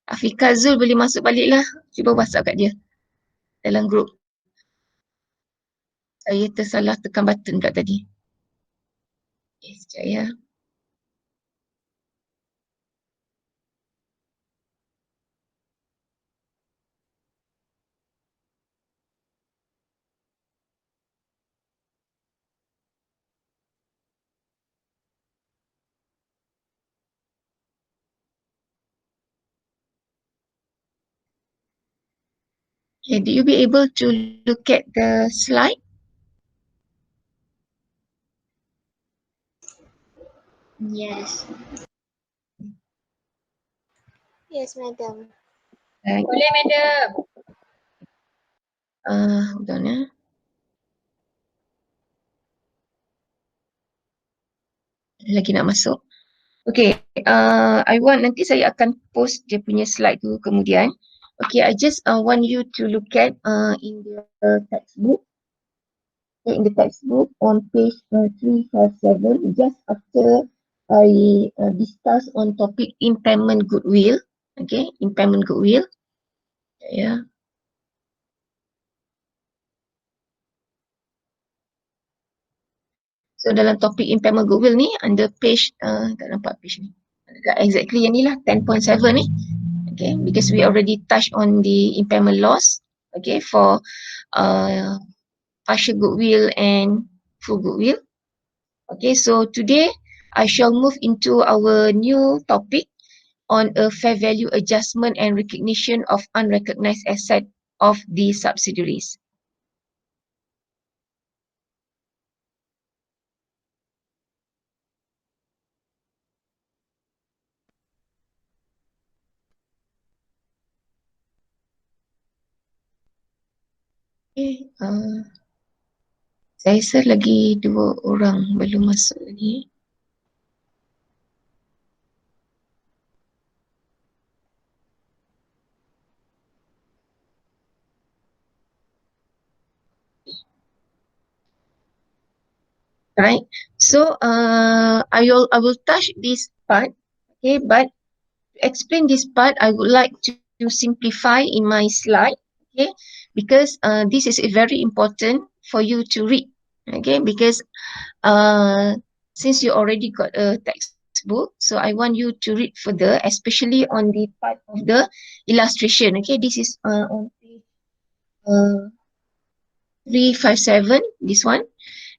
Afika Zul boleh masuk balik lah. Cuba WhatsApp kat dia dalam grup. Saya tersalah tekan button kat tadi. Okay, sekejap ya. Okay, do you be able to look at the slide? Yes. Yes, madam. Boleh, madam. Hold on ya. Lagi nak masuk. Okay, I want nanti saya akan post dia punya slide tu kemudian. Okay, I just want you to look at in the textbook. Okay, in the textbook on page 357, just after I discuss on topic impairment goodwill. Okay, impairment goodwill. Yeah. So dalam topik impairment goodwill ni under page tak nampak page ni. Exactly yang ni lah 10.7 ni. Okay, because we already touched on the impairment loss. Okay, for partial goodwill and full goodwill. Okay, so today I shall move into our new topic on a fair value adjustment and recognition of unrecognized asset of the subsidiaries. Okay, saya rasa lagi 2 orang belum masuk lagi. Right, so I will touch this part, okay, but to explain this part I would like to simplify in my slide, okay, because this is very important for you to read, okay, because since you already got a textbook, so I want you to read further, especially on the part of the illustration. Okay, this is on page 357, this one,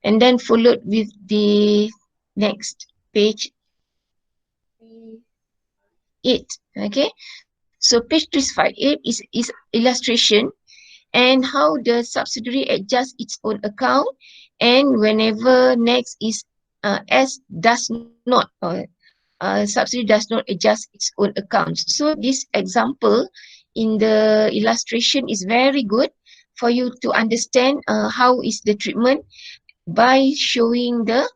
and then followed with the next page 8. Okay, so page 358 is illustration and how the subsidiary adjusts its own account, and whenever next is S does not subsidiary does not adjust its own accounts. So this example in the illustration is very good for you to understand how is the treatment by showing the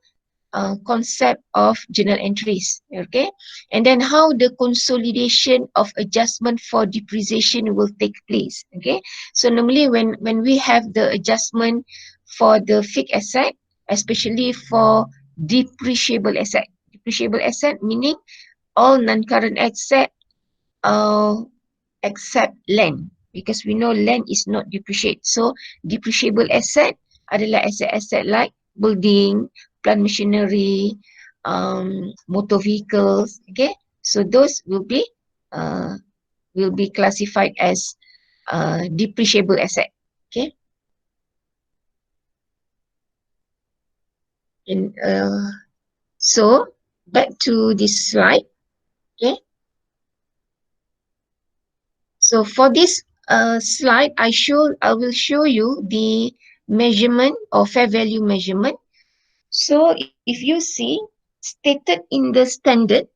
concept of journal entries, okay, and then how the consolidation of adjustment for depreciation will take place. Okay, so normally when we have the adjustment for the fixed asset, especially for depreciable asset meaning all non-current asset except land, because we know land is not depreciated. So depreciable asset adalah aset-aset like building, plant machinery, motor vehicles. Okay, so those will be classified as depreciable asset. Okay, and so back to this slide. Okay, so for this slide, I will show you the measurement or fair value measurement. So if you see stated in the standard,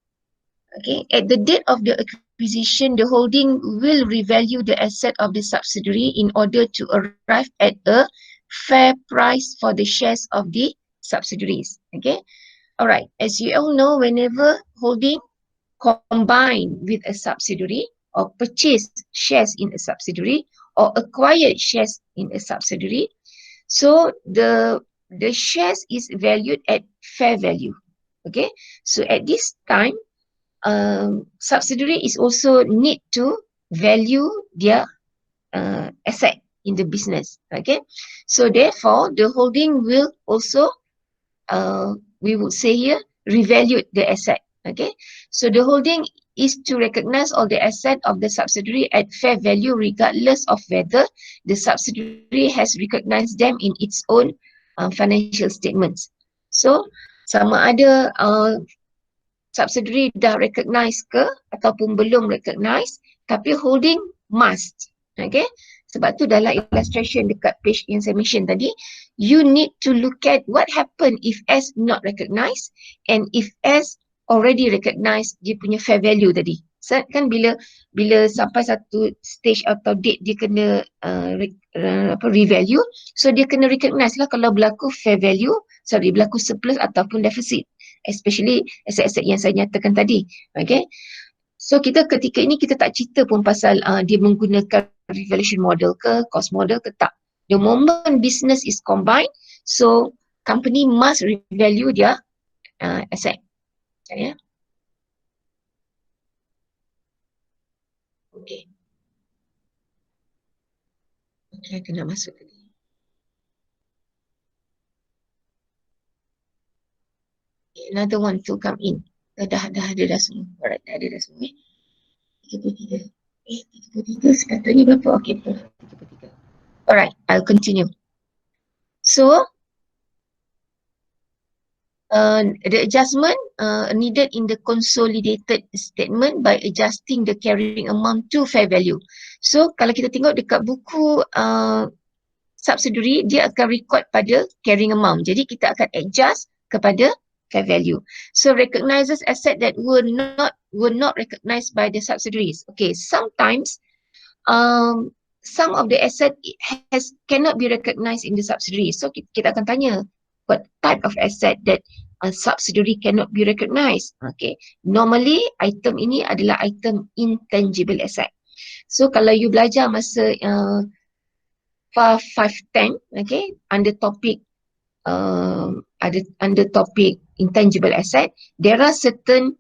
okay, at the date of the acquisition, the holding will revalue the asset of the subsidiary in order to arrive at a fair price for the shares of the subsidiaries. Okay, all right. As you all know, whenever holding combine with a subsidiary or purchase shares in a subsidiary or acquired shares in a subsidiary, so the shares is valued at fair value. Okay, so at this time subsidiary is also need to value their asset in the business. Okay, so therefore the holding will also we would say here revalue the asset. Okay, so the holding is to recognize all the asset of the subsidiary at fair value regardless of whether the subsidiary has recognized them in its own financial statements. So sama ada subsidiary dah recognize ke ataupun belum recognize, tapi holding must. Okay, sebab tu dalam illustration dekat page yang saya mention tadi, you need to look at what happen if S not recognized and if S already recognized dia punya fair value tadi. So, kan bila sampai satu stage atau date dia kena revalue, so dia kena recognize lah kalau berlaku fair value, berlaku surplus ataupun deficit, especially aset-aset yang saya nyatakan tadi. Okay, so kita ketika ini kita tak cerita pun pasal dia menggunakan revaluation model ke cost model ke tak. The moment business is combined, so company must revalue their asset. Ya. Okay. Okay, aku nak masuk tadi. Okay, another one to come in. Dah ada dah semua. Alright, dah ada dah semua. 33. 33 sekatanya berapa? Okay, 33. Alright, I'll continue. So, the adjustment needed in the consolidated statement by adjusting the carrying amount to fair value. So, kalau kita tengok dekat buku subsidiary, dia akan record pada carrying amount. Jadi, kita akan adjust kepada fair value. So, recognizes asset that were not recognized by the subsidiaries. Okay, sometimes some of the asset cannot be recognized in the subsidiary. So, kita akan tanya, what type of asset that a subsidiary cannot be recognized? Okay, normally item ini adalah item intangible asset. So kalau you belajar masa FAR 510, okay, under topic intangible asset, there are certain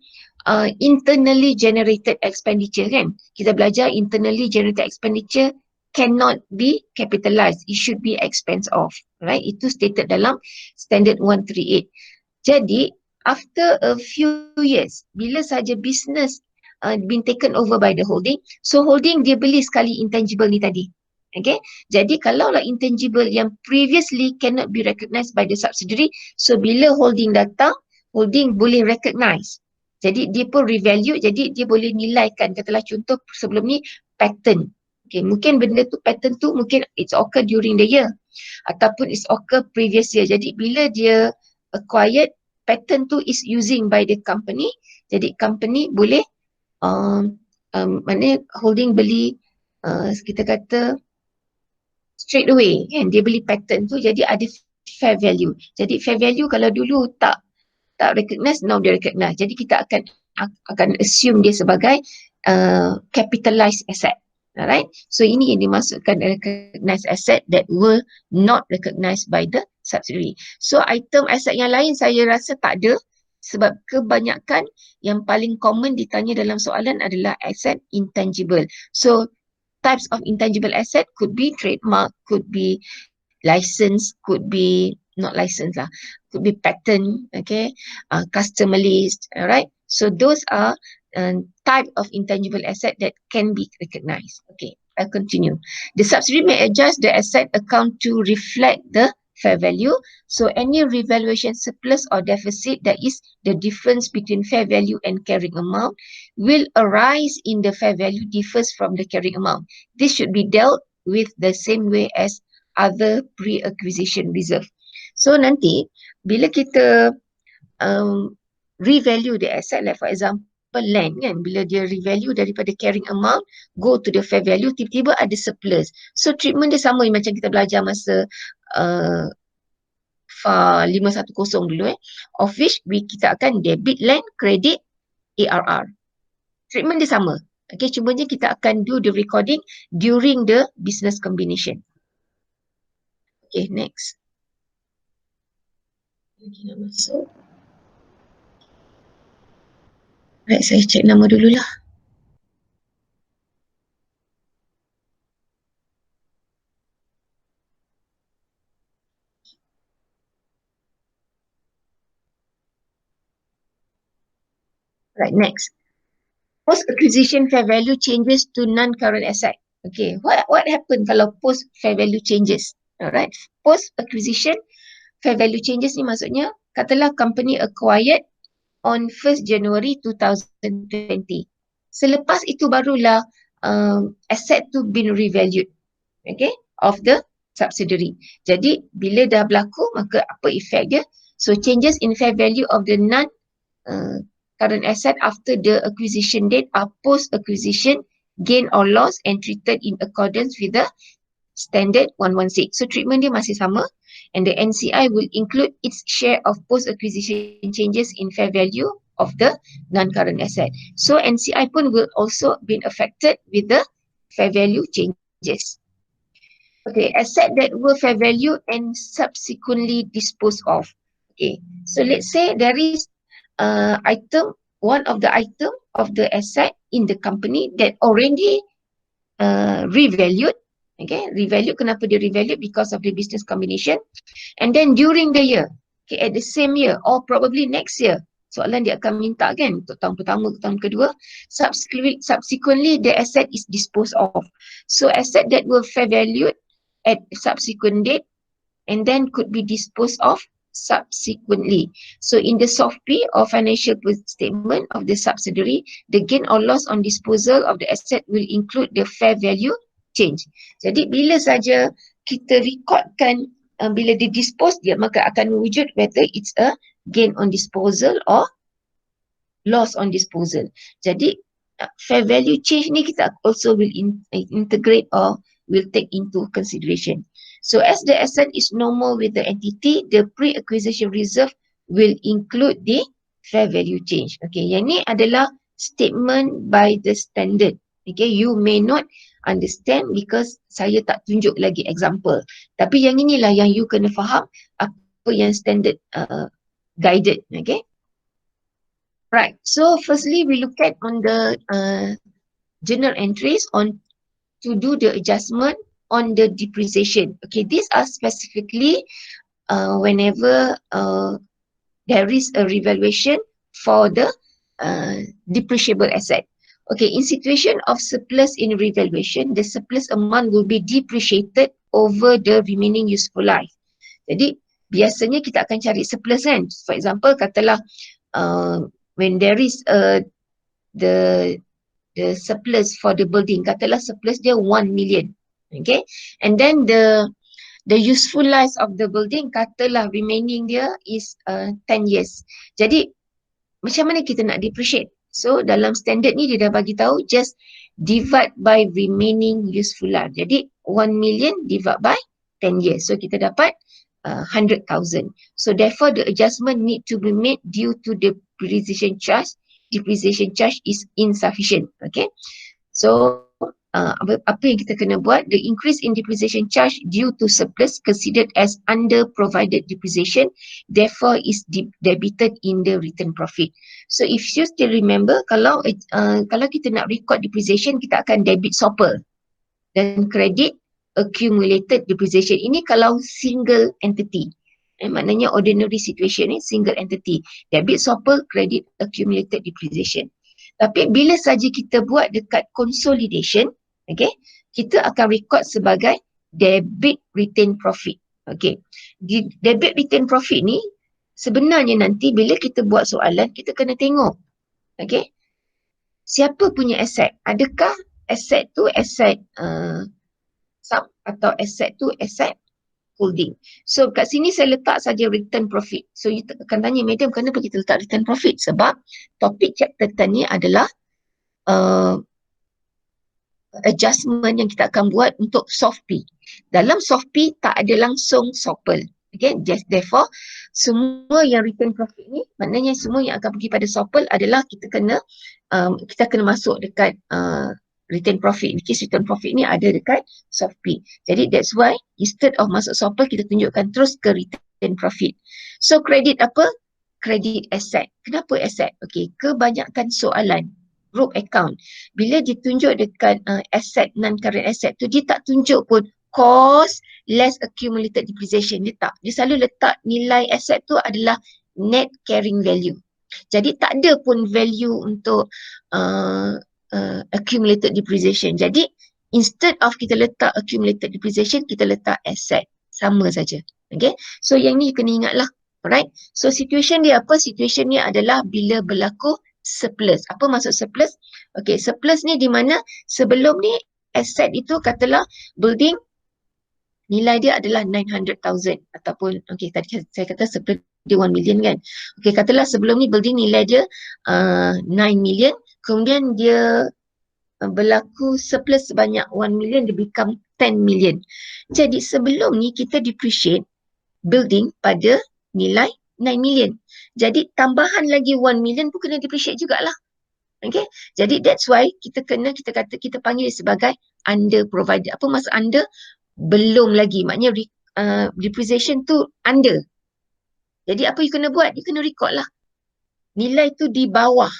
internally generated expenditure, kan? Kita belajar internally generated expenditure cannot be capitalized. It should be expense off, right? Itu stated dalam standard 138. Jadi, after a few years, bila saja business been taken over by the holding, so holding dia beli sekali intangible ni tadi. Okay, jadi kalaulah intangible yang previously cannot be recognized by the subsidiary, so bila holding datang, holding boleh recognize. Jadi dia pun revalue, jadi dia boleh nilaikan. Katalah contoh sebelum ni patent. Okay, mungkin benda tu patent tu mungkin it's occur during the year ataupun it's occur previous year. Jadi bila dia acquired, patent tu is using by the company, jadi company boleh mana holding beli kita kata straight away, kan? Dia beli patent tu, jadi ada fair value. Jadi fair value kalau dulu tak recognize, now dia recognize. Jadi kita akan assume dia sebagai capitalized asset. Alright, so ini yang dimasukkan recognized asset that were not recognized by the subsidiary. So item asset yang lain saya rasa tak ada, sebab kebanyakan yang paling common ditanya dalam soalan adalah asset intangible. So types of intangible asset could be trademark, could be license, could be not license lah, could be patent, okay, customer list, alright. So those are type of intangible asset that can be recognized. Okay, I'll continue. The subsidiary may adjust the asset account to reflect the fair value. So any revaluation surplus or deficit, that is the difference between fair value and carrying amount, will arise in the fair value differs from the carrying amount. This should be dealt with the same way as other pre-acquisition reserve. So nanti bila kita revalue the asset, like for example land, kan, bila dia revalue daripada carrying amount go to the fair value, tiba-tiba ada surplus. So treatment dia sama macam kita belajar masa FAR 510 dulu, of which kita akan debit land, credit ARR. Treatment dia sama. Okay, cumanya kita akan do the recording during the business combination. Okay, next. Lagi nak masuk. Baik, saya cek nama dululah. Right, next. Post-acquisition fair value changes to non-current asset. Okay, what happen kalau post fair value changes? Alright, post-acquisition fair value changes ni maksudnya, katalah company acquired on 1st January 2020. Selepas itu barulah asset tu been revalued, okay, of the subsidiary. Jadi bila dah berlaku, maka apa efek dia? So changes in fair value of the non current asset after the acquisition date are post-acquisition gain or loss and treated in accordance with the standard 116. So treatment dia masih sama, and the NCI will include its share of post-acquisition changes in fair value of the non-current asset. So NCI pun will also be affected with the fair value changes. Okay, asset that were fair value and subsequently disposed of. Okay, so let's say there is item, one of the item of the asset in the company that already revalued. Okay, revalued, kenapa dia revalued? Because of the business combination. And then during the year, okay, at the same year or probably next year, soalan dia akan minta kan untuk tahun pertama ke tahun kedua, subsequently the asset is disposed of. So asset that were fair valued at subsequent date and then could be disposed of subsequently. So in the SOFP or financial statement of the subsidiary, the gain or loss on disposal of the asset will include the fair value change. Jadi bila saja kita rekodkan bila di dispose dia, maka akan wujud whether it's a gain on disposal or loss on disposal. Jadi fair value change ni kita also will integrate or will take into consideration. So as the asset is no more with the entity, the pre-acquisition reserve will include the fair value change. Okay, yang ni adalah statement by the standard. Okay, you may not understand because saya tak tunjuk lagi example. Tapi yang inilah yang you kena faham apa yang standard guided. Okay. Right. So firstly, we look at on the journal entries on to do the adjustment on the depreciation. Okay, these are specifically whenever there is a revaluation for the depreciable asset. Okay, in situation of surplus in revaluation, the surplus amount will be depreciated over the remaining useful life. Jadi biasanya kita akan cari surplus kan. For example, katalah when there is the surplus for the building, katalah surplus dia 1 million. Okay, and then the useful life of the building, katalah remaining dia is 10 years. Jadi macam mana kita nak depreciate? So dalam standard ni dia dah bagi tahu just divide by remaining useful life. Jadi 1 million divide by 10 years. So kita dapat 100,000. So therefore the adjustment need to be made due to the depreciation charge. Depreciation charge is insufficient. Okay. So apa yang kita kena buat? The increase in depreciation charge due to surplus considered as under provided depreciation, therefore is debited in the return profit. So if you still remember, kalau kita nak record depreciation, kita akan debit SOPL dan credit accumulated depreciation. Ini kalau single entity. Maknanya ordinary situation ni single entity. Debit SOPL, credit accumulated depreciation. Tapi bila saja kita buat dekat consolidation, okay, kita akan record sebagai debit retain profit. Okay, debit retain profit ni sebenarnya nanti bila kita buat soalan, kita kena tengok, okay, siapa punya aset. Adakah aset tu aset sub atau aset tu aset holding. So kat sini saya letak saja return profit. So you akan tanya, madam, kenapa kita letak return profit? Sebab topik chapter 10 ni adalah adjustment yang kita akan buat untuk SOFP. Dalam SOFP tak ada langsung SOPL. Okay, just therefore semua yang return profit ni, maknanya semua yang akan pergi pada SOPL adalah kita kena masuk dekat return profit, which is return profit ni ada dekat SOFP. Jadi that's why instead of masuk SOPL, kita tunjukkan terus ke return profit. So credit apa? credit asset. Kenapa asset? Okay, kebanyakan soalan group account, bila ditunjuk dekat asset, non-current asset tu, dia tak tunjuk pun cost less accumulated depreciation. Dia tak. Dia selalu letak nilai asset tu adalah net carrying value. Jadi tak ada pun value untuk accumulated depreciation. Jadi instead of kita letak accumulated depreciation, kita letak asset. Sama saja. Okay. So yang ni kena ingat lah. Alright. So situation dia apa? Situation ni adalah bila berlaku surplus. Apa maksud surplus? Okay, surplus ni di mana sebelum ni asset itu katalah building nilai dia adalah 900,000 ataupun okay tadi saya kata surplus dia 1 million kan. Okay, katalah sebelum ni building nilai dia 9 million, kemudian dia berlaku surplus sebanyak 1 million, dia become 10 million. Jadi sebelum ni kita depreciate building pada nilai 9 million. Jadi tambahan lagi 1 million pun kena depreciate jugalah. Okay. Jadi that's why kita kata kita panggil sebagai under provided. Apa maksud under? Belum lagi. Maknanya depreciation tu under. Jadi apa you kena buat? You kena record lah. Nilai tu di bawah.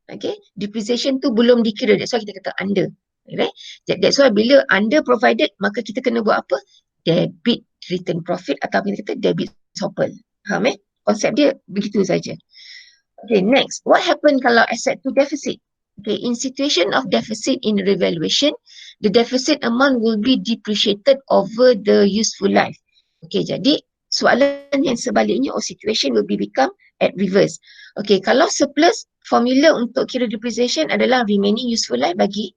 Okay. Depreciation tu belum dikira. That's why kita kata under. Okay. That's why bila under provided, maka kita kena buat apa? Debit return profit atau kita kata debit SOPL. Faham eh? Konsep dia begitu saja. Okay, next. What happen kalau asset tu deficit? Okay, in situation of deficit in revaluation, the deficit amount will be depreciated over the useful life. Okay, jadi soalan yang sebaliknya or situation will be become at reverse. Okay, kalau surplus, formula untuk kira depreciation adalah remaining useful life bagi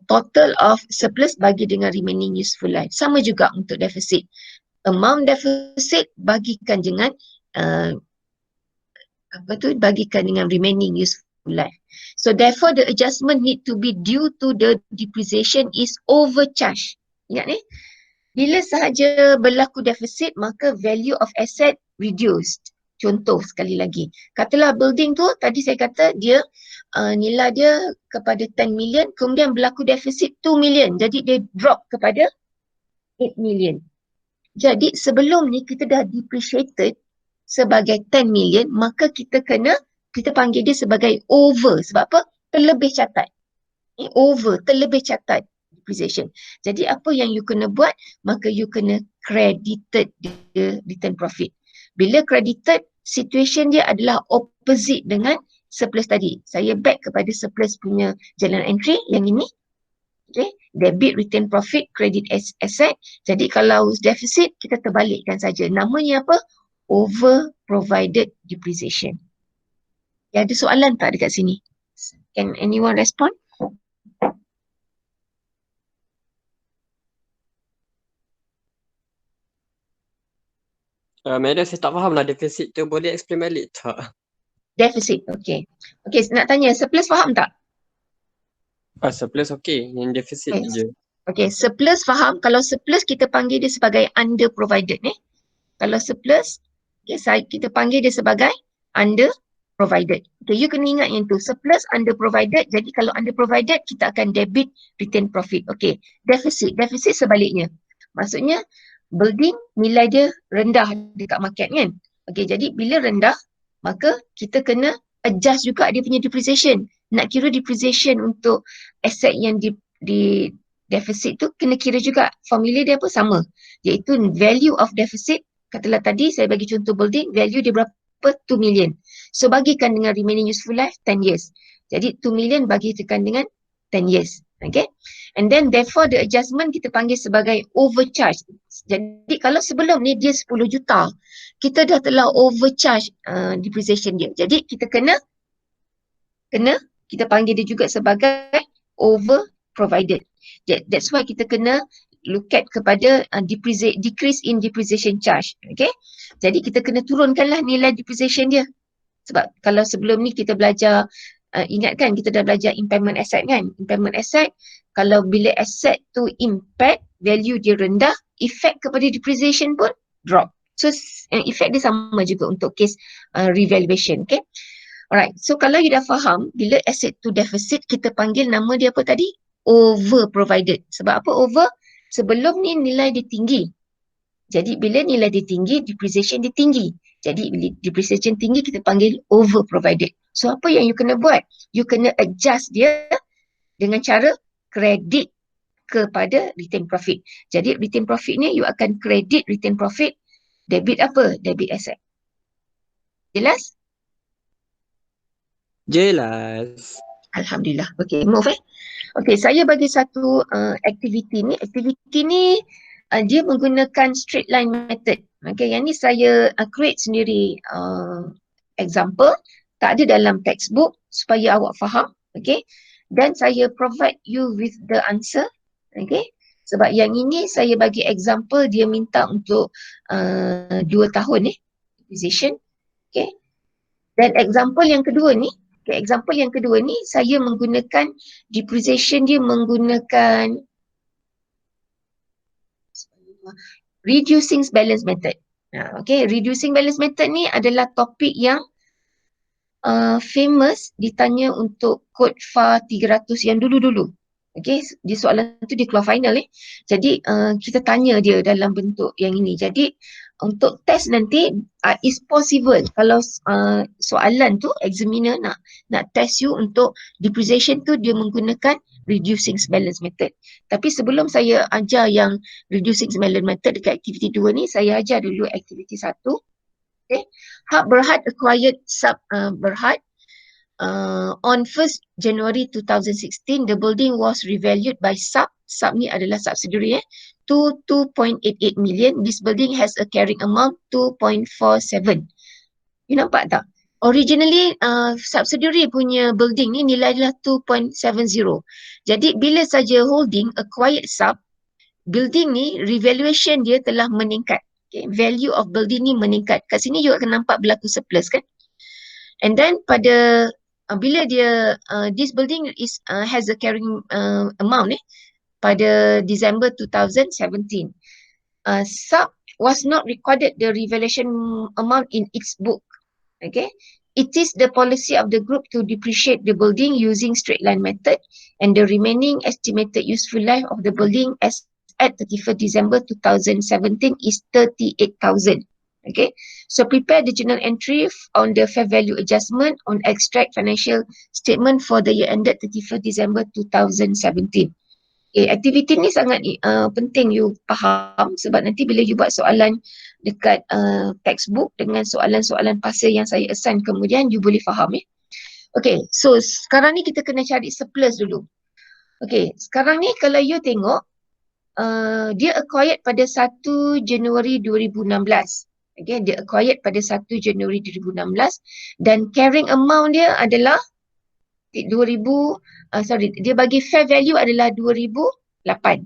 total of surplus bagi dengan remaining useful life. Sama juga untuk deficit. Amount deficit bagikan dengan bagikan dengan remaining useful life. So therefore the adjustment need to be due to the depreciation is overcharged. Ingat ni? Bila sahaja berlaku deficit, maka value of asset reduced. Contoh sekali lagi. Katalah building tu tadi saya kata dia nilai dia kepada 10 million, kemudian berlaku deficit 2 million. Jadi dia drop kepada 8 million. Jadi sebelum ni kita dah depreciated sebagai 10 million, maka kita panggil dia sebagai over. Sebab apa? Terlebih catat. Over, terlebih catat depreciation. Jadi apa yang you kena buat? Maka you kena credited the return profit. Bila credited, situation dia adalah opposite dengan surplus tadi. Saya back kepada surplus punya jalan entry yang ini. Okay. Debit return profit, credit asset. Jadi kalau deficit, kita terbalikkan saja. Namanya apa? Over provided depreciation. Ya, ada soalan tak dekat sini? Can anyone respond? Madam, saya tak faham lah deficit tu, boleh explain balik tak? Deficit, okay. Okay, nak tanya, surplus faham tak? Surplus okay, yang deficit Okay. je. Okay, surplus faham. Kalau surplus kita panggil dia sebagai under provided ni. Kalau surplus, okay, kita panggil dia sebagai under provided. Okay, you kena ingat yang tu. Surplus under provided. Jadi kalau under provided, kita akan debit return profit. Okay, deficit. Deficit sebaliknya. Maksudnya, building nilai dia rendah dekat market kan. Okay, jadi bila rendah, maka kita kena adjust juga dia punya depreciation. Nak kira depreciation untuk aset yang di deficit tu kena kira juga. Formula dia apa? Sama. Iaitu value of deficit. Katalah tadi saya bagi contoh building, value dia berapa? 2 million. So bagikan dengan remaining useful life 10 years. Jadi 2 million bagikan dengan 10 years. Okay. And then therefore the adjustment kita panggil sebagai overcharge. Jadi kalau sebelum ni dia 10 juta, kita dah telah overcharge depreciation dia. Jadi kita kena kita panggil dia juga sebagai over provided. That's why kita kena look at kepada decrease in depreciation charge. Okay. Jadi kita kena turunkanlah nilai depreciation dia. Sebab kalau sebelum ni kita belajar, ingat kan kita dah belajar impairment asset kan. Impairment asset, kalau bila asset tu impact, value dia rendah, effect kepada depreciation pun drop. So effect dia sama juga untuk case revaluation. Okay. Alright, so kalau you dah faham, bila asset tu deficit, kita panggil nama dia apa tadi? Over provided. Sebab apa over? Sebelum ni nilai dia tinggi. Jadi bila nilai dia tinggi, depreciation dia tinggi. Jadi bila depreciation tinggi kita panggil over provided. So apa yang you kena buat? You kena adjust dia dengan cara kredit kepada retain profit. Jadi retain profit ni you akan kredit retain profit, debit apa? Debit asset. Jelas? Jelas. Alhamdulillah. Okay, move Okay, saya bagi satu aktiviti ni. Aktiviti ni dia menggunakan straight line method. Okay, yang ni saya create sendiri example. Tak ada dalam textbook supaya awak faham. Okay, dan saya provide you with the answer. Okay, sebab yang ini saya bagi example dia minta untuk 2 tahun acquisition. Okay, dan example yang kedua ni, example yang kedua ni saya menggunakan depreciation dia menggunakan reducing balance method. Okay, reducing balance method ni adalah topik yang famous ditanya untuk kod FA 300 yang dulu-dulu. Okay, di soalan tu dia keluar final Jadi kita tanya dia dalam bentuk yang ini. Jadi untuk test nanti is possible kalau soalan tu examiner nak test you untuk depreciation tu dia menggunakan reducing balance method. Tapi sebelum saya ajar yang reducing balance method dekat aktiviti 2 ni, saya ajar dulu aktiviti 1. Okay. Hak Berhad acquired Berhad on 1st January 2016. The building was revalued by Sub ni adalah subsidiary to 2.88 million. This building has a carrying amount 2.47. You nampak tak? Originally subsidiary punya building ni nilai adalah 2.70. Jadi bila saja holding acquired Sub, building ni revaluation dia telah meningkat. Okay, value of building ni meningkat. Kat sini juga akan nampak berlaku surplus kan. And then pada bila dia this building is has a carrying amount pada December 2017. Sub was not recorded the revaluation amount in its book. Okay. It is the policy of the group to depreciate the building using straight line method, and the remaining estimated useful life of the building as at 31st December 2017 is 38,000. Okay, so prepare the journal entry on the fair value adjustment on extract financial statement for the year ended 31st December 2017. Okay, aktiviti ni sangat penting you faham sebab nanti bila you buat soalan dekat textbook dengan soalan-soalan pasal yang saya assign kemudian you boleh faham Okay, so sekarang ni kita kena cari surplus dulu. Okay, sekarang ni kalau you tengok dia acquired pada 1 Januari 2016. Okay, dia acquired pada 1 Januari 2016 dan carrying amount dia adalah 2000 dia bagi fair value adalah 2008.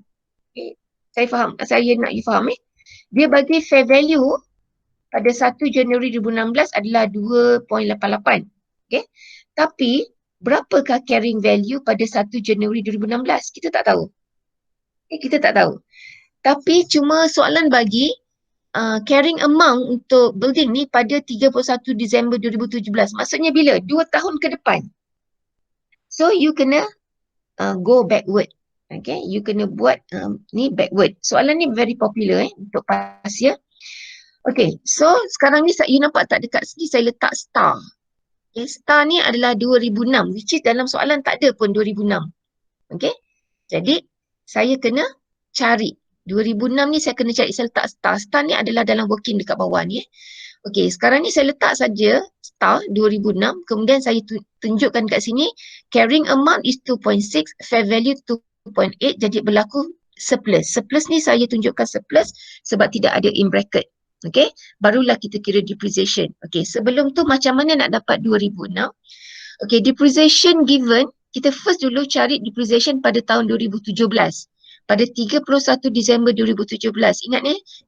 Okay, saya nak you faham Dia bagi fair value pada 1 Januari 2016 adalah 2.88. Okay, tapi berapakah carrying value pada 1 Januari 2016? Kita tak tahu. Kita tak tahu. Tapi cuma soalan bagi carrying amount untuk building ni pada 31 Disember 2017. Maksudnya bila? 2 tahun ke depan. So you kena go backward. Okay, you kena buat ni backward. Soalan ni very popular untuk past year. Okay, so sekarang ni you nampak tak dekat sini saya letak star. Okay, star ni adalah 2006 which is dalam soalan tak ada pun 2006. Okay, jadi saya kena cari 2006 ni saya kena cari, saya letak star. Star ni adalah dalam working dekat bawah ni Okey, sekarang ni saya letak saja star 2006, kemudian saya tunjukkan kat sini carrying amount is 2.6, fair value 2.8, jadi berlaku surplus. Surplus ni saya tunjukkan surplus sebab tidak ada in bracket. Okey, barulah kita kira depreciation. Okey, sebelum tu macam mana nak dapat 2006? Okey, depreciation given, kita first dulu cari depreciation pada tahun 2017. Pada 31 Disember 2017. Ingat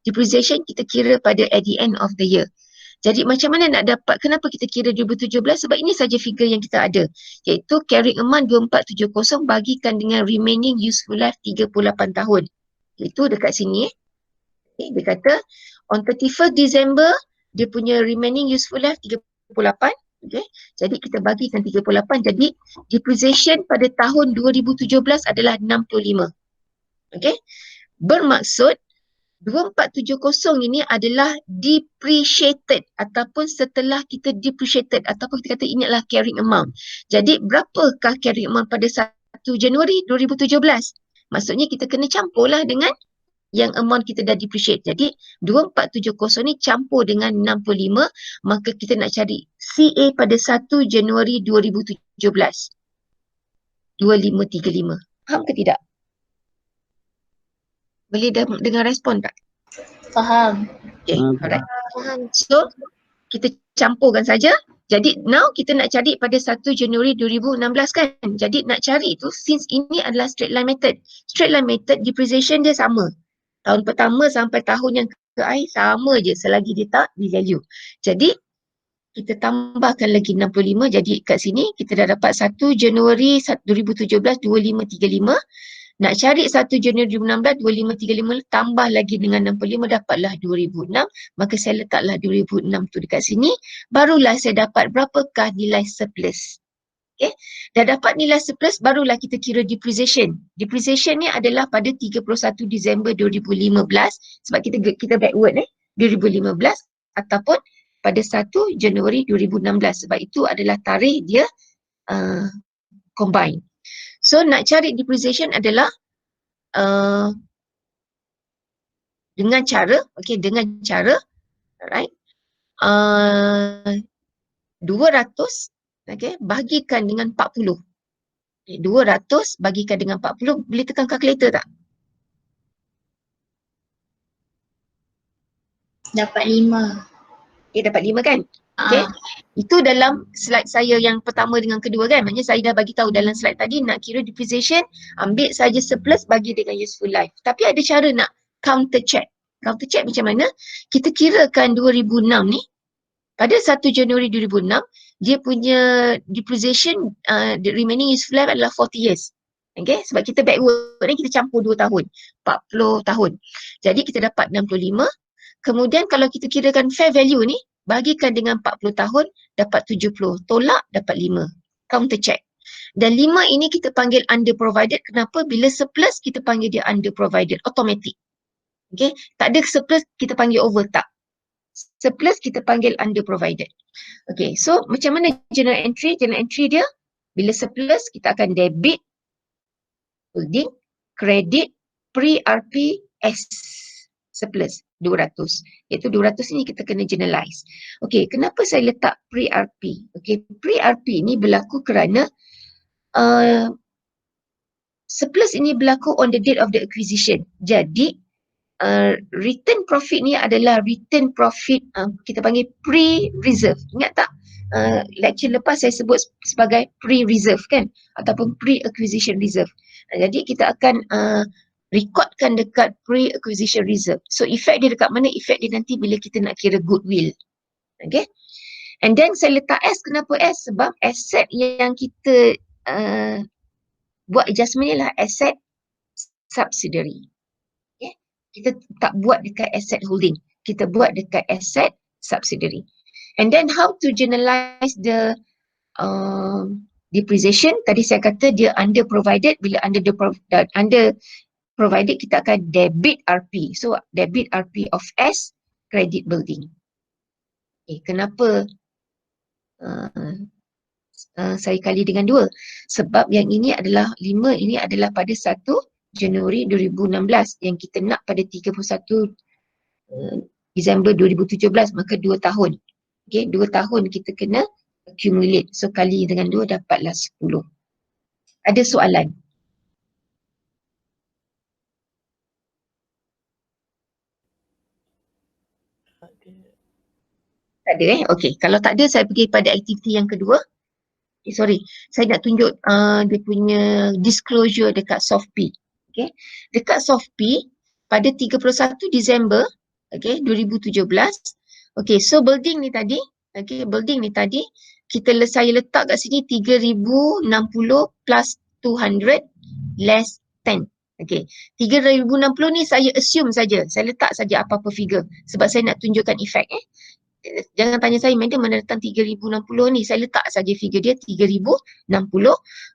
depreciation kita kira pada at the end of the year. Jadi macam mana nak dapat, kenapa kita kira 2017? Sebab ini saja figure yang kita ada. Iaitu carrying amount 2470 bagikan dengan remaining useful life 38 tahun. Itu dekat sini. Okay, dia kata on 31st December dia punya remaining useful life 38. Okay. Jadi kita bagikan 38. Jadi depreciation pada tahun 2017 adalah 65. Okay. Bermaksud 2470 ini adalah depreciated ataupun setelah kita depreciated ataupun kita kata ini adalah carrying amount. Jadi berapakah carrying amount pada 1 Januari 2017? Maksudnya kita kena campurlah dengan yang amount kita dah depreciate. Jadi 2470 ni campur dengan 65, maka kita nak cari CA pada 1 Januari 2017. 2535. Faham ke tidak? Boleh dengar respon tak? Faham. Okay, Hmm. alright. Faham. So, kita campurkan saja. Jadi, now kita nak cari pada 1 Januari 2016 kan? Jadi, nak cari tu, since ini adalah straight line method. Straight line method, depreciation dia sama. Tahun pertama sampai tahun yang ke akhir sama je selagi dia tak di-value. Jadi, kita tambahkan lagi 65. Jadi, kat sini kita dah dapat 1 Januari 2017, 2535. Nak cari 1 Januari 2016, 2535 tambah lagi dengan 65 dapatlah 2006. Maka saya letaklah 2006 tu dekat sini. Barulah saya dapat berapakah nilai surplus. Okay. Dah dapat nilai surplus, barulah kita kira depreciation. Depreciation ni adalah pada 31 Disember 2015 sebab kita backward 2015 ataupun pada 1 Januari 2016 sebab itu adalah tarikh dia combine. So nak cari depreciation adalah dengan cara, alright, 200 bagikan dengan 40. 200 bagikan dengan 40, boleh tekan kalkulator tak? Dapat 5. Dapat 5 kan? Okay. Itu dalam slide saya yang pertama dengan kedua kan. Maknanya saya dah bagi tahu dalam slide tadi nak kira depreciation, ambil saja surplus bagi dengan useful life. Tapi ada cara nak counter check. Counter check macam mana? Kita kirakan 2006 ni, pada 1 Januari 2006, dia punya depreciation, the remaining useful life adalah 40 years. Okay, sebab kita backward ni kita campur 2 tahun, 40 tahun. Jadi kita dapat 65. Kemudian kalau kita kirakan fair value ni, bagikan dengan 40 tahun, dapat 70. Tolak, dapat 5. Counter check. Dan 5 ini kita panggil under provided. Kenapa? Bila surplus, kita panggil dia under provided. Automatic. Okay. Tak ada surplus, kita panggil over tak. Surplus, kita panggil under provided. Okay. So, macam mana journal entry? Journal entry dia, bila surplus, kita akan debit, holding, credit, pre-RP, S. Surplus 200. Iaitu 200 ni kita kena generalize. Okey, kenapa saya letak pre-RP? Okey, pre-RP ni berlaku kerana surplus ini berlaku on the date of the acquisition. Jadi return profit ni adalah return profit kita panggil pre-reserve. Ingat tak? Lecture lepas saya sebut sebagai pre-reserve kan? Ataupun pre-acquisition reserve. Jadi kita akan recordkan dekat pre-acquisition reserve. So effect dia dekat mana? Effect dia nanti bila kita nak kira goodwill. Okay. And then saya letak S. Kenapa S? Sebab asset yang kita buat adjustment ni lah asset subsidiary. Okay. Kita tak buat dekat asset holding. Kita buat dekat asset subsidiary. And then how to generalize the depreciation? Tadi saya kata dia under provided. Bila under provided kita akan debit RP. So debit RP of S, credit building. Okay, kenapa saya kali dengan 2? Sebab yang ini adalah 5, ini adalah pada 1 Januari 2016 yang kita nak pada 31 Disember 2017, maka 2 tahun. Okay, 2 tahun kita kena accumulate. So kali dengan 2 dapatlah 10. Ada soalan? Tak ada Okey. Kalau tak ada, saya pergi pada aktiviti yang kedua. Sorry. Saya nak tunjuk dia punya disclosure dekat SOFP. Okay. Dekat SOFP, pada 31 Disember 2017. Okay. So building ni tadi. Okay. Building ni tadi. Saya letak kat sini 3060 plus 200 less 10. Okay. 3060 ni saya assume saja. Saya letak saja apa-apa figure. Sebab saya nak tunjukkan efek Jangan tanya saya, madam mana datang 3060 ni. Saya letak saja figure dia 3060.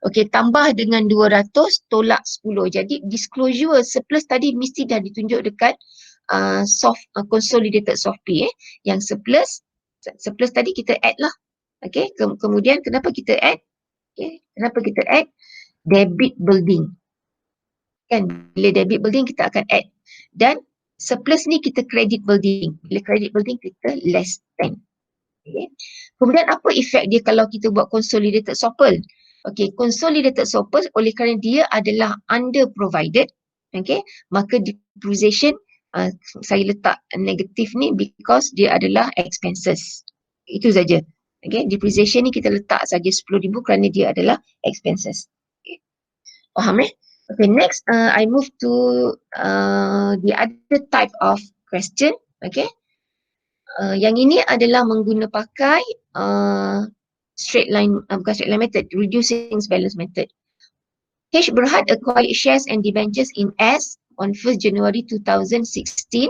Okey, tambah dengan 200, tolak 10. Jadi disclosure surplus tadi mesti dah ditunjuk dekat consolidated soft P yang surplus tadi kita add lah. Okay, kemudian kenapa kita add? Okay, kenapa kita add? Debit building. Kan, bila debit building kita akan add. Dan surplus ni kita credit building. Bila credit building kita less than. Okay. Kemudian apa efek dia kalau kita buat consolidated SOPL? Okay, consolidated SOPL oleh kerana dia adalah under provided, okay, maka depreciation saya letak negatif ni because dia adalah expenses. Itu saja. Okay, depreciation ni kita letak saja 10,000 kerana dia adalah expenses. Okay. Faham Okay, next I move to the other type of question. Okay. Yang ini adalah pakai straight line, bukan straight line method, reducing balance method. H. Berhad acquired shares and debentures in S on 1st January 2016.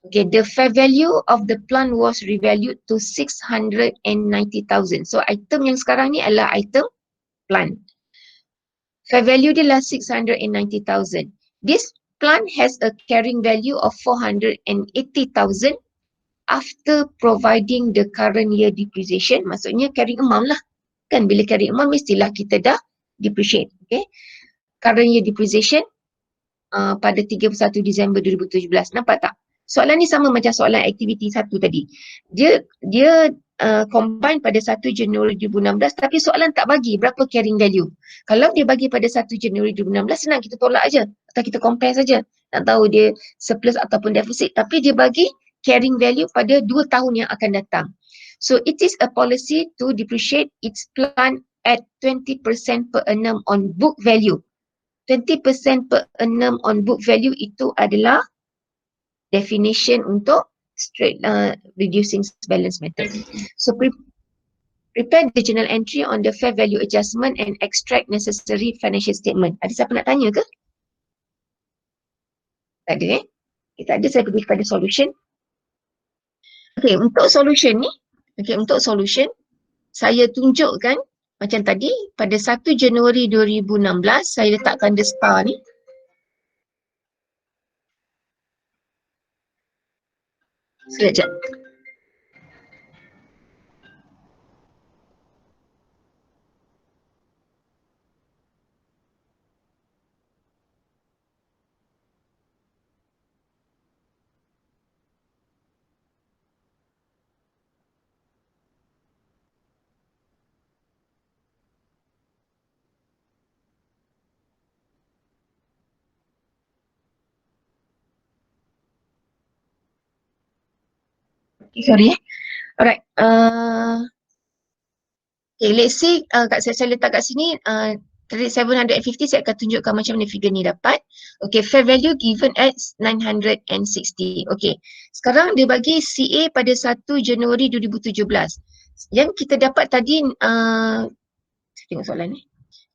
Okay, the fair value of the plant was revalued to 690,000. So item yang sekarang ni adalah item plant. Fair value dia lah 690,000. This plant has a carrying value of 480,000 after providing the current year depreciation. Maksudnya carrying amount lah. Kan bila carrying amount mestilah kita dah depreciate. Okay. Current year depreciation pada 31 Disember 2017. Nampak tak? Soalan ni sama macam soalan aktiviti 1 tadi. Dia combine pada 1 Januari 2016 tapi soalan tak bagi berapa carrying value. Kalau dia bagi pada 1 Januari 2016 senang kita tolak aja atau kita compare saja. Nak tahu dia surplus ataupun deficit, tapi dia bagi carrying value pada 2 tahun yang akan datang. So it is a policy to depreciate its plant at 20% per annum on book value. 20% per annum on book value itu adalah definition untuk straight reducing balance method. So prepare the journal entry on the fair value adjustment and extract necessary financial statement. Ada siapa nak tanya ke? Tak ada Kita ada, saya pergi kepada solution. Okay, untuk solution ni, untuk solution, saya tunjukkan macam tadi, pada 1 Januari 2016, saya letakkan the star ni. Sekejap. Sorry Alright. Okay, let's say saya letak kat sini 750, saya akan tunjukkan macam mana figure ni dapat. Okay, fair value given at 960. Okay, sekarang dia bagi CA pada 1 Januari 2017. Yang kita dapat tadi, tengok soalan ni.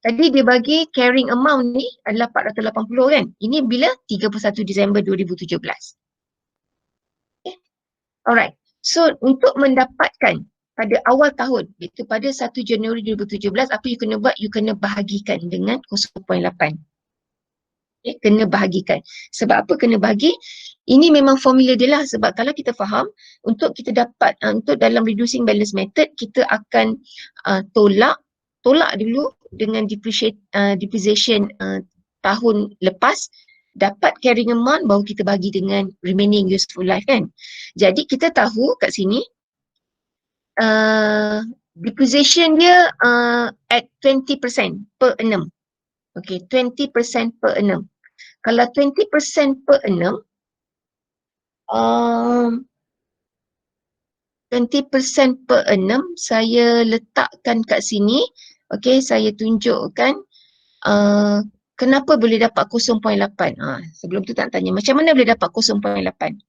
Tadi dia bagi carrying amount ni adalah 480 kan. Ini bila 31 Disember 2017. Okay. Alright. So untuk mendapatkan pada awal tahun, iaitu pada 1 Januari 2017, apa you kena buat? You kena bahagikan dengan 0.8. Okay, kena bahagikan. Sebab apa kena bahagi? Ini memang formula dia lah. Sebab kalau kita faham, untuk kita dapat, untuk dalam reducing balance method, kita akan tolak dulu dengan depreciation tahun lepas, dapat carrying amount, baru kita bagi dengan remaining useful life kan. Jadi kita tahu kat sini, depreciation dia at 20% per annum. Okay, 20% per annum. Kalau 20% per annum, 20% per annum, saya letakkan kat sini. Okay, saya tunjukkan kenapa boleh dapat 0.8. Sebelum tu tak tanya, macam mana boleh dapat 0.8?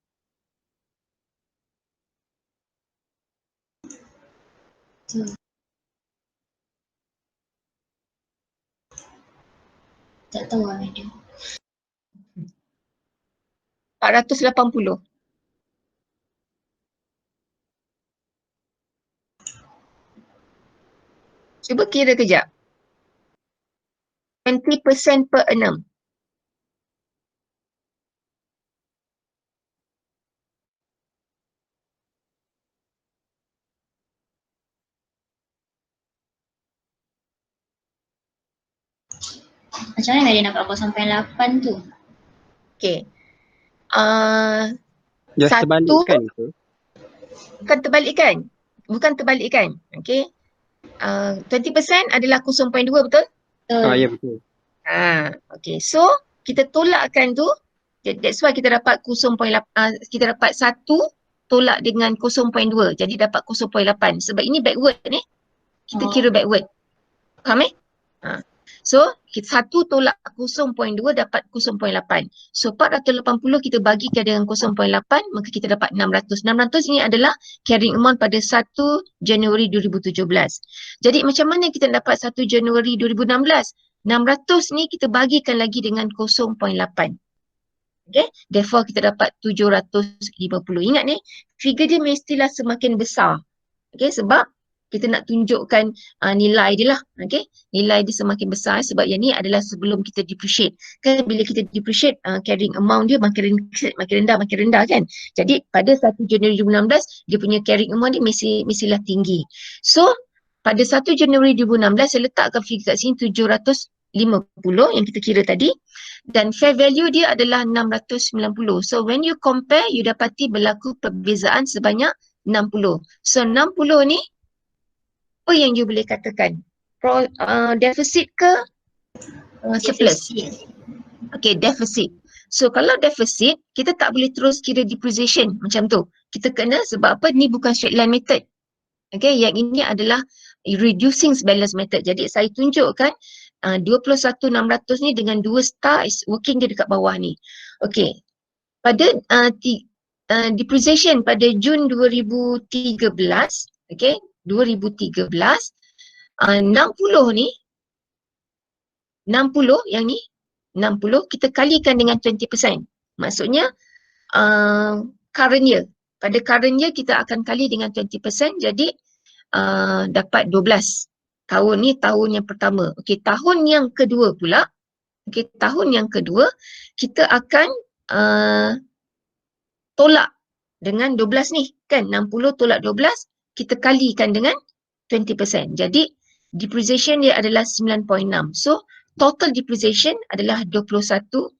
Tak tahu lah madam. 480. Cuba kira kejap. 20% per annum. Macam mana dia dapat 0.8 tu? Okay. Just Satu, terbalikkan itu. bukan terbalikkan. Bukan terbalikkan. Okay. 20% adalah 0.2 betul? Betul. Ya betul. Okay. So, kita tolakkan tu. That's why kita dapat 0.8. Kita dapat 1 tolak dengan 0.2. Jadi dapat 0.8. Sebab ini backward ni. Kita kira backward. Faham So, kita 1 tolak 0.2 dapat 0.8. So, 480 kita bagikan dengan 0.8, maka kita dapat 600. 600 ini adalah carrying amount pada 1 Januari 2017. Jadi, macam mana kita dapat 1 Januari 2016? 600 ni kita bagikan lagi dengan 0.8. Okay, therefore kita dapat 750. Ingat ni, figure dia mestilah semakin besar. Okay, sebab kita nak tunjukkan nilai dia lah. Okay, nilai dia semakin besar sebab yang ni adalah sebelum kita depreciate. Kan bila kita depreciate, carrying amount dia makin rendah kan. Jadi pada 1 Januari 2016, dia punya carrying amount dia mestilah tinggi. So, pada 1 Januari 2016, saya letakkan figure kat sini 750 yang kita kira tadi. Dan fair value dia adalah 690. So, when you compare, you dapati berlaku perbezaan sebanyak 60. So, 60 ni apa yang you boleh katakan? Deficit ke surplus? Okay, deficit. So, kalau deficit, kita tak boleh terus kira depreciation macam tu. Kita kena, sebab apa? Ni bukan straight line method. Okay, yang ini adalah reducing balance method. Jadi, saya tunjukkan 21,600 ni dengan 2 star is working dia dekat bawah ni. Okay, pada depreciation pada Jun 2013, okay, 2013, 60 ni, 60 yang ni, 60 kita kalikan dengan 20%. Maksudnya current year. Pada current year kita akan kali dengan 20%, jadi dapat 12. Tahun ni tahun yang pertama. Okey, tahun yang kedua pula, okey, tahun yang kedua kita akan tolak dengan 12 ni kan, 60 tolak 12 kita kalikan dengan 20%. Jadi depreciation dia adalah 9.6. So total depreciation adalah 21.6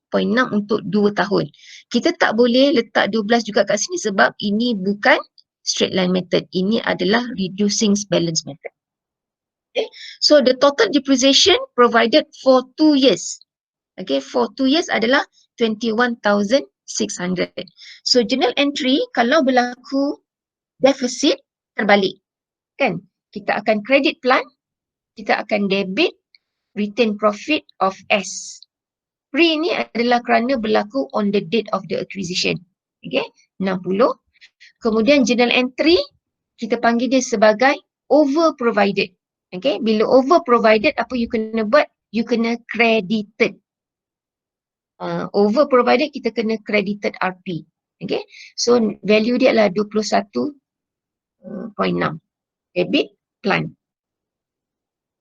untuk 2 tahun. Kita tak boleh letak 12 juga kat sini sebab ini bukan straight line method. Ini adalah reducing balance method. Okay. So the total depreciation provided for 2 years. Okay, for 2 years adalah 21,600. So journal entry kalau berlaku deficit terbalik. Kan? Kita akan credit plan, kita akan debit retain profit of S. Pre ni adalah kerana berlaku on the date of the acquisition. Okay, 60. Kemudian journal entry, kita panggil dia sebagai over provided. Okay, bila over provided, apa you kena buat? You kena credited. Over provided, kita kena credited RP. Okay, so value dia adalah 21.6. Debit plan.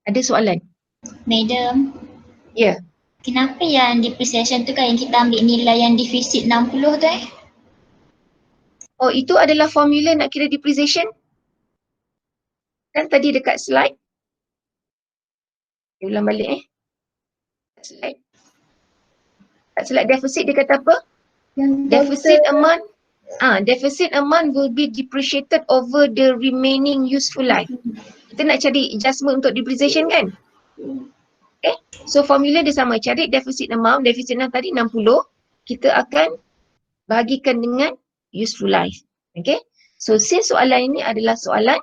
Ada soalan? Madam. Ya. Yeah. Kenapa yang depreciation tu kan yang kita ambil nilai yang defisit 60 tu Oh, itu adalah formula nak kira depreciation? Kan tadi dekat slide. Dia ulang balik slide. Kat slide deficit dia kata apa? Deficit amount will be depreciated over the remaining useful life. Kita nak cari adjustment untuk depreciation kan? Okay, so formula dia sama. Cari deficit amount tadi 60, kita akan bahagikan dengan useful life. Okay, so since soalan ini adalah soalan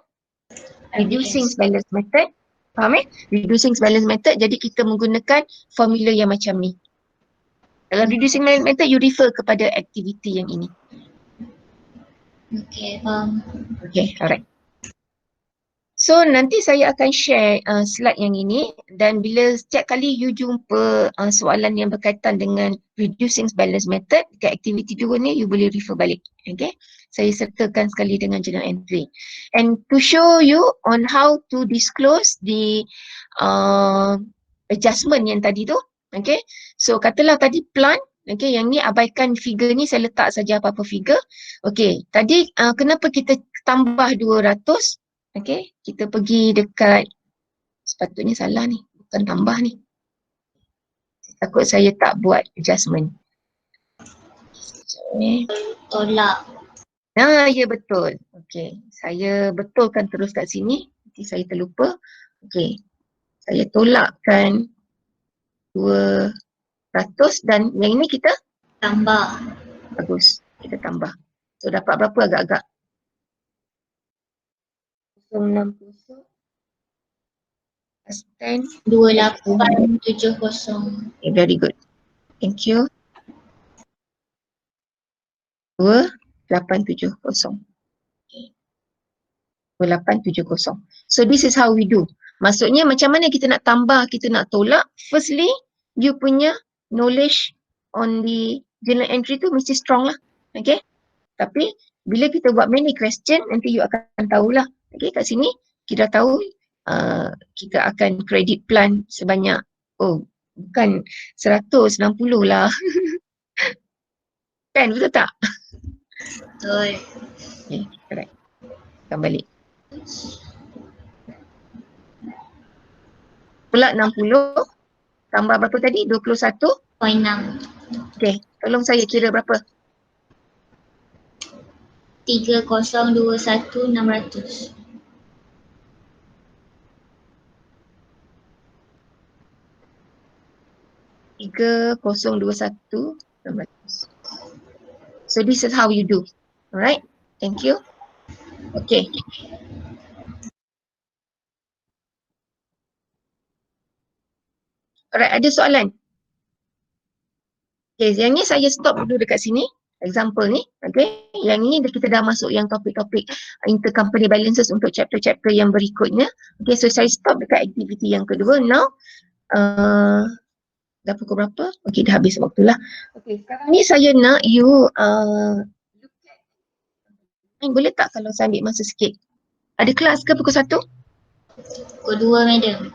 reducing balance method, faham reducing balance method, jadi kita menggunakan formula yang macam ni. Dalam reducing balance method, you refer kepada aktiviti yang ini. Okay, okay, alright. So nanti saya akan share slide yang ini, dan bila setiap kali you jumpa soalan yang berkaitan dengan reducing balance method dekat aktiviti 2 ni, you boleh refer balik. Okay, saya sertakan sekali dengan journal entry. And to show you on how to disclose the adjustment yang tadi tu. Okay, so katalah tadi plan. Okay, yang ni abaikan figure ni, saya letak saja apa-apa figure. Okay, tadi kenapa kita tambah 200? Okay, kita pergi dekat, sepatutnya salah ni, bukan tambah ni. Takut saya tak buat adjustment. Sekejap ni. Tolak. Ya betul. Okey, saya betulkan terus kat sini. Nanti saya terlupa. Okey, saya tolakkan 200 dan yang ini kita Tambah. bagus. Kita tambah. So dapat berapa agak-agak? 060 plus 10. 2870. Okay, very good. Thank you. 2870. Okay. 2870. So this is how we do. Maksudnya macam mana kita nak tambah, kita nak tolak. Firstly, you punya knowledge on the journal entry tu mesti strong lah. Okay. Tapi bila kita buat many question, nanti you akan tahulah. Okay, kat sini kita dah tahu kita akan credit plan sebanyak, bukan 160 lah. Kan, betul tak? Betul. Okay, correct. Kita balik. Pula 60 tambah berapa tadi? 21. 0.6. Okay, tolong saya kira berapa? 3021 600. 3021 600. So this is how you do. Alright, thank you. Okay. Alright, ada soalan? Okay, yang ni saya stop dulu dekat sini. Example ni, okay. Yang ni kita dah masuk yang topik-topik intercompany balances untuk chapter-chapter yang berikutnya. Okay, so saya stop dekat aktiviti yang kedua. Now, dah pukul berapa? Okay, dah habis waktu lah. Okay, sekarang ni saya nak you look at. Boleh tak kalau saya ambil masa sikit? Ada kelas ke pukul 1? Pukul 2, madam.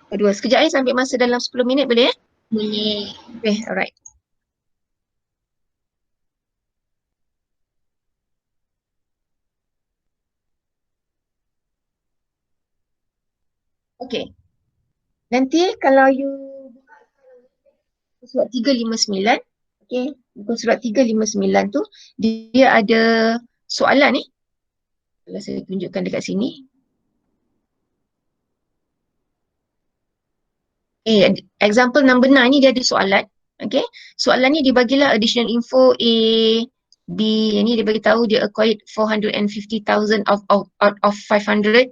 Pukul 2. Sekejap saya ambil masa dalam 10 minit boleh eh? Boleh. Okay, alright. Okay. Nanti kalau you buka surat 359, okay, buku surat 359 tu dia ada soalan ni. Kalau saya tunjukkan dekat sini. Example number 9 ni dia ada soalan. Okay. Soalan ni dibagilah additional info A, B. Yang ni dia bagi tahu dia acquired 450,000 out of 500.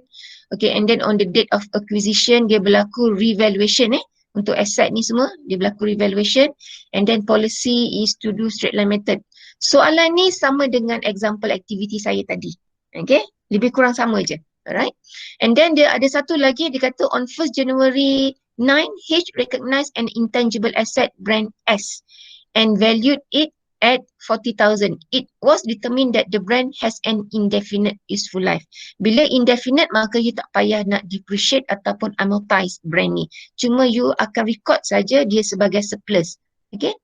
Okay, and then on the date of acquisition dia berlaku revaluation untuk asset ni semua dia berlaku revaluation, and then policy is to do straight line method. Soalan ni sama dengan example activity saya tadi. Okay, lebih kurang sama je. Alright. And then dia ada satu lagi dia kata on 1st January 9 H recognized an intangible asset brand S and valued it at 40,000. It was determined that the brand has an indefinite useful life. Bila indefinite maka you tak payah nak depreciate ataupun amortize brand ni. Cuma you akan record saja dia sebagai surplus. Okay.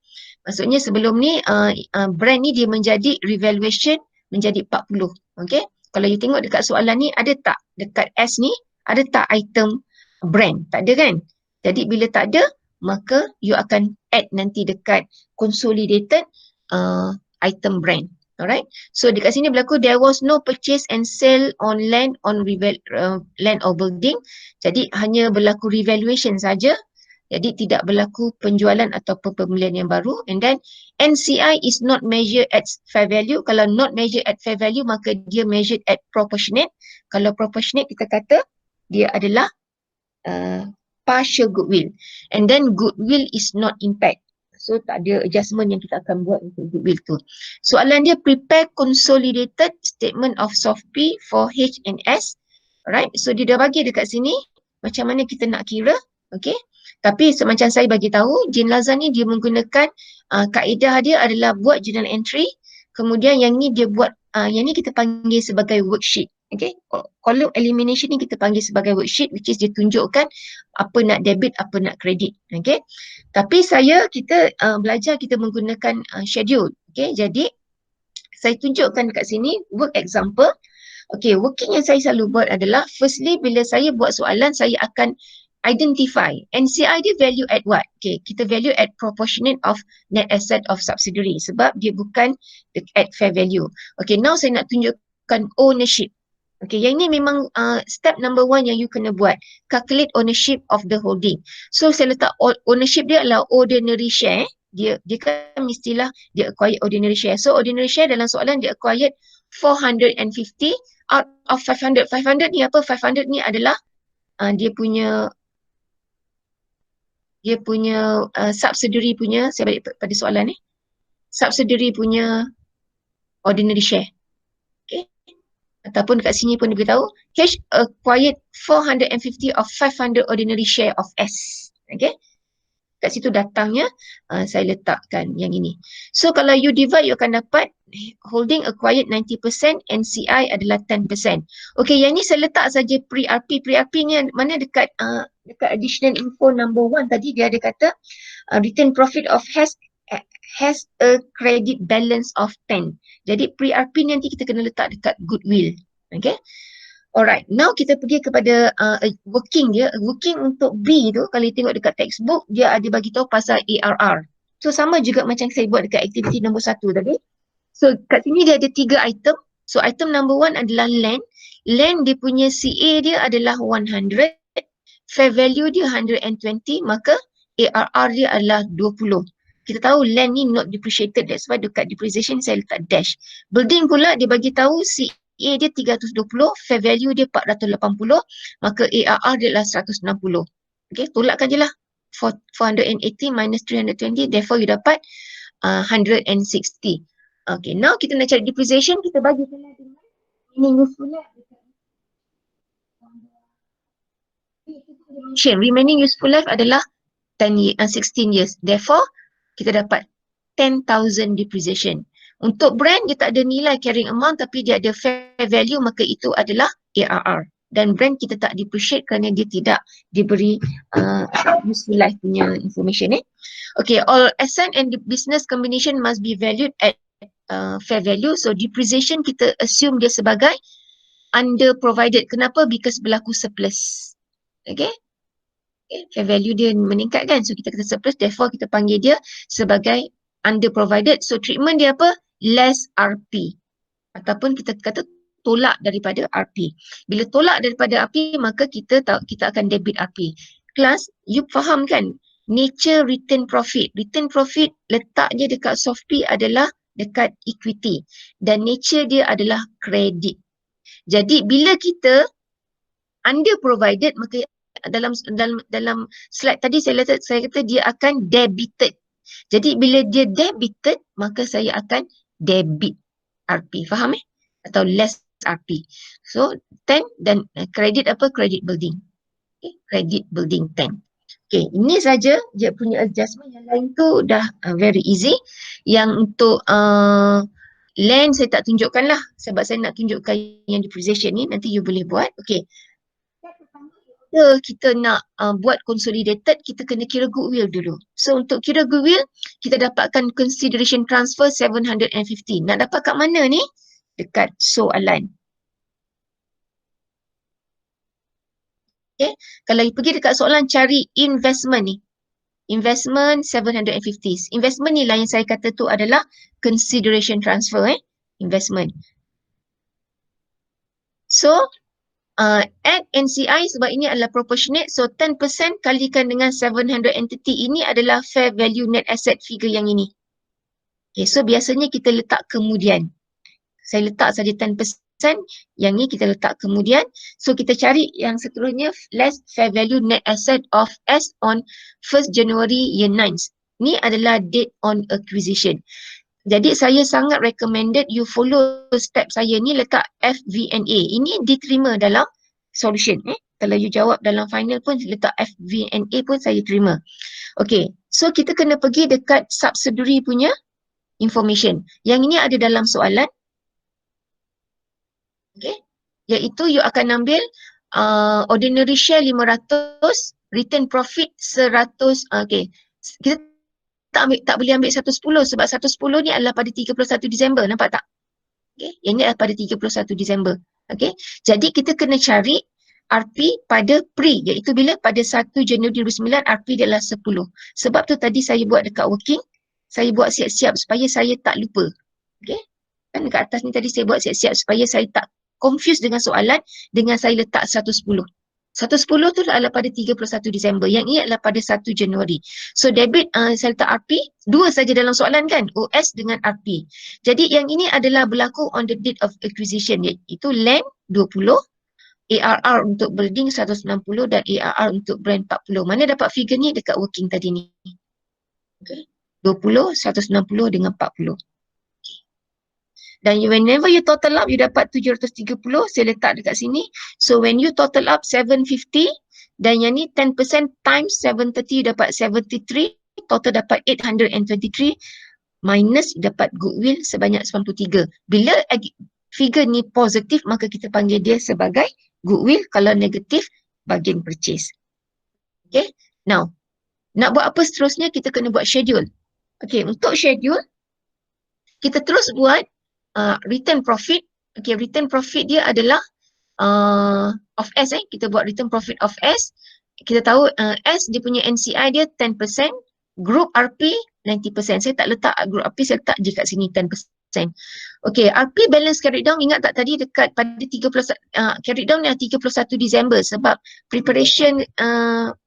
Maksudnya sebelum ni brand ni dia menjadi revaluation menjadi 40. Okay. Kalau you tengok dekat soalan ni ada tak dekat S ni ada tak item brand? Tak ada kan? Jadi bila tak ada maka you akan add nanti dekat consolidated item brand. Alright. So dekat sini berlaku there was no purchase and sale on land land or building. Jadi hanya berlaku revaluation saja. Jadi tidak berlaku penjualan ataupun pembelian yang baru. And then NCI is not measured at fair value. Kalau not measured at fair value maka dia measured at proportionate. Kalau proportionate kita kata dia adalah partial goodwill. And then goodwill is not impact. So tak ada adjustment yang kita akan buat untuk goodwill tu. Soalan dia prepare consolidated statement of SOFP for H and S. Alright. So dia dah bagi dekat sini macam mana kita nak kira. Okay. Tapi semacam saya bagi tahu Jane Lazar ni dia menggunakan kaedah dia adalah buat journal entry. Kemudian yang ni dia buat yang ni kita panggil sebagai worksheet. Okay, column elimination ni kita panggil sebagai worksheet, which is dia tunjukkan apa nak debit, apa nak credit. Okay, tapi kita belajar kita menggunakan schedule. Okay, jadi saya tunjukkan dekat sini work example. Okay, working yang saya selalu buat adalah firstly bila saya buat soalan saya akan identify. NCI dia value at what? Okay, kita value at proportionate of net asset of subsidiary sebab dia bukan at fair value. Okay, now saya nak tunjukkan ownership. Okay, yang ini memang step number 1 yang you kena buat. Calculate ownership of the holding. So saya letak ownership dia adalah ordinary share. Dia kan mestilah dia acquired ordinary share. So ordinary share dalam soalan dia acquired 450 out of 500. 500 ni apa? 500 ni adalah dia punya subsidiary punya, saya balik pada soalan ni. Subsidiary punya ordinary share. Okay. Ataupun kat sini pun dia beritahu H acquired 450 of 500 ordinary share of S. Okay. Kat situ datangnya saya letakkan yang ini. So kalau you divide, you akan dapat holding acquired 90%, NCI adalah 10%. Okay, yang ni saya letak saja pre-RP. Pre-RP ni mana dekat additional info number 1 tadi dia ada kata return profit of has a credit balance of 10. Jadi pre-RP ni nanti kita kena letak dekat goodwill. Okay. Alright, now kita pergi kepada working dia. Working untuk B tu, kalau you tengok dekat textbook, dia ada bagi tahu pasal ARR. So sama juga macam saya buat dekat aktiviti nombor 1 tadi. So kat sini dia ada 3 item. So item number 1 adalah land. Land dia punya CA dia adalah 100. Fair value dia 120, maka ARR dia adalah 20. Kita tahu land ni not depreciated, that's why dekat depreciation saya letak dash. Building pula dia bagi tahu CA dia 320, fair value dia 480, maka ARR dia adalah 160. Okay, tolakkan je lah. 480 minus 320, therefore you dapat 160. Okay, now kita nak cari depreciation, kita bagi dengan remaining useful life. Remaining useful life adalah 16 years. Therefore, kita dapat 10,000 depreciation. Untuk brand, dia tak ada nilai carrying amount tapi dia ada fair value, maka itu adalah ARR. Dan brand kita tak depreciate kerana dia tidak diberi useful life punya information. Okay, all asset and business combination must be valued at fair value. So depreciation kita assume dia sebagai under provided. Kenapa? Because berlaku surplus. Okay. Fair value dia meningkat kan, so kita kata surplus, therefore kita panggil dia sebagai under provided. So treatment dia apa? Less RP, ataupun kita kata tolak daripada RP. Bila tolak daripada RP, maka kita akan debit RP. Kelas, you faham kan nature return profit? Return profit letaknya dekat SOFP adalah dekat equity dan nature dia adalah credit. Jadi bila kita under provided, maka dalam slide tadi saya kata dia akan debited. Jadi bila dia debited, maka saya akan debit RP. Faham Atau less RP. So 10 dan credit apa? Credit building. Okay, credit building 10. Okay, ini saja dia punya adjustment. Yang lain tu dah very easy. Yang untuk land saya tak tunjukkan lah sebab saya nak tunjukkan yang depreciation ni, nanti you boleh buat. Okay. Kita nak buat consolidated, kita kena kira goodwill dulu. So untuk kira goodwill, kita dapatkan consideration transfer 750. Nak dapat kat mana ni? Dekat soalan. Okay. Kalau you pergi dekat soalan, cari investment ni. Investment 750. Investment ni lah yang saya kata tu adalah consideration transfer. Investment. So add NCI sebab ini adalah proportionate, so 10% kalikan dengan 700 entity, ini adalah fair value net asset figure yang ini. Okay, so biasanya kita letak kemudian. Saya letak saja 10%, yang ni kita letak kemudian. So kita cari yang seterusnya, less fair value net asset of S on 1st January year 9. Ni adalah date on acquisition. Jadi saya sangat recommended you follow step saya ni, letak FVNA. Ini diterima dalam solution. Kalau you jawab dalam final pun letak FVNA pun saya terima. Okay, so kita kena pergi dekat subsidiary punya information. Yang ini ada dalam soalan. Okay, iaitu you akan ambil ordinary share 500, return profit 100. Okay, kita tak boleh ambil 110 sebab 110 ni adalah pada 31 Disember, nampak tak? Okay, yang ni adalah pada 31 Disember. Okay, jadi kita kena cari RP pada pre, iaitu bila pada 1 Januari 2009 RP dia adalah 10. Sebab tu tadi saya buat dekat working, saya buat siap-siap supaya saya tak lupa. Okay? Kan dekat atas ni tadi saya buat siap-siap supaya saya tak confuse dengan soalan dengan saya letak 110. 110 tu adalah pada 31 Disember. Yang ini adalah pada 1 Januari. So debit saya letak RP, dua saja dalam soalan kan, OS dengan RP. Jadi yang ini adalah berlaku on the date of acquisition, iaitu land 20, ARR untuk building 160 dan ARR untuk brand 40. Mana dapat figure ni? Dekat working tadi ni. Okay. 20, 160 dengan 40. Dan whenever you total up, you dapat 730, saya letak dekat sini. So when you total up 750, dan yang ni 10% times 730, you dapat 73, total dapat 823, minus dapat goodwill sebanyak 93. Bila figure ni positif, maka kita panggil dia sebagai goodwill. Kalau negatif, bargain purchase. Okay, now, nak buat apa seterusnya? Kita kena buat schedule. Okay, untuk schedule, kita terus buat return profit. Okay, return profit dia adalah of S. Kita buat return profit of S. Kita tahu S dia punya NCI dia 10%, group RP 90%. Saya tak letak group RP, saya letak je kat sini 10%. Okay, RP balance carried down, ingat tak tadi dekat pada 30 carried down ni 31 Disember sebab preparation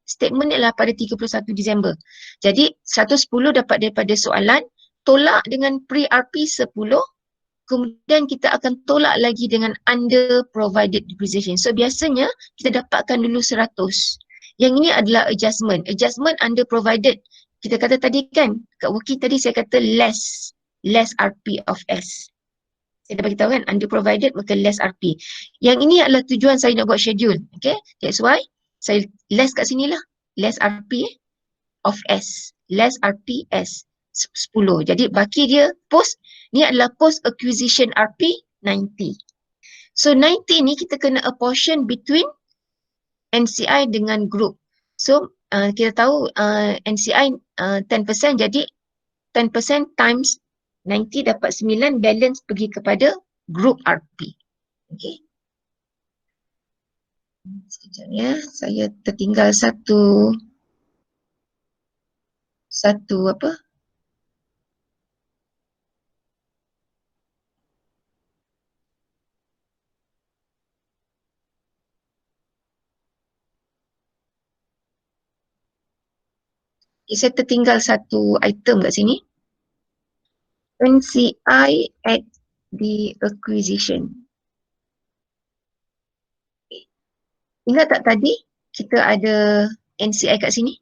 statement ni adalah pada 31 Disember. Jadi 110 dapat daripada soalan, tolak dengan pre-RP 10, kemudian kita akan tolak lagi dengan under provided depreciation. So biasanya kita dapatkan dulu 100. Yang ini adalah adjustment. Adjustment under provided. Kita kata tadi kan, kat working tadi saya kata less RP of S. Saya dah bagi tahu kan, under provided maka less RP. Yang ini adalah tujuan saya nak buat schedule. Okay, that's why saya less kat sini lah. Less RP of S. Less RP S. 10. Jadi baki dia post, ni adalah post acquisition RP 90. So 90 ni kita kena apportion between NCI dengan group. So kita tahu NCI 10%, jadi 10% times 90 dapat 9, balance pergi kepada group RP. Okay. Sekejap ya, saya tertinggal satu apa? Saya tertinggal satu item kat sini. NCI at the acquisition. Ingat tak tadi kita ada NCI kat sini?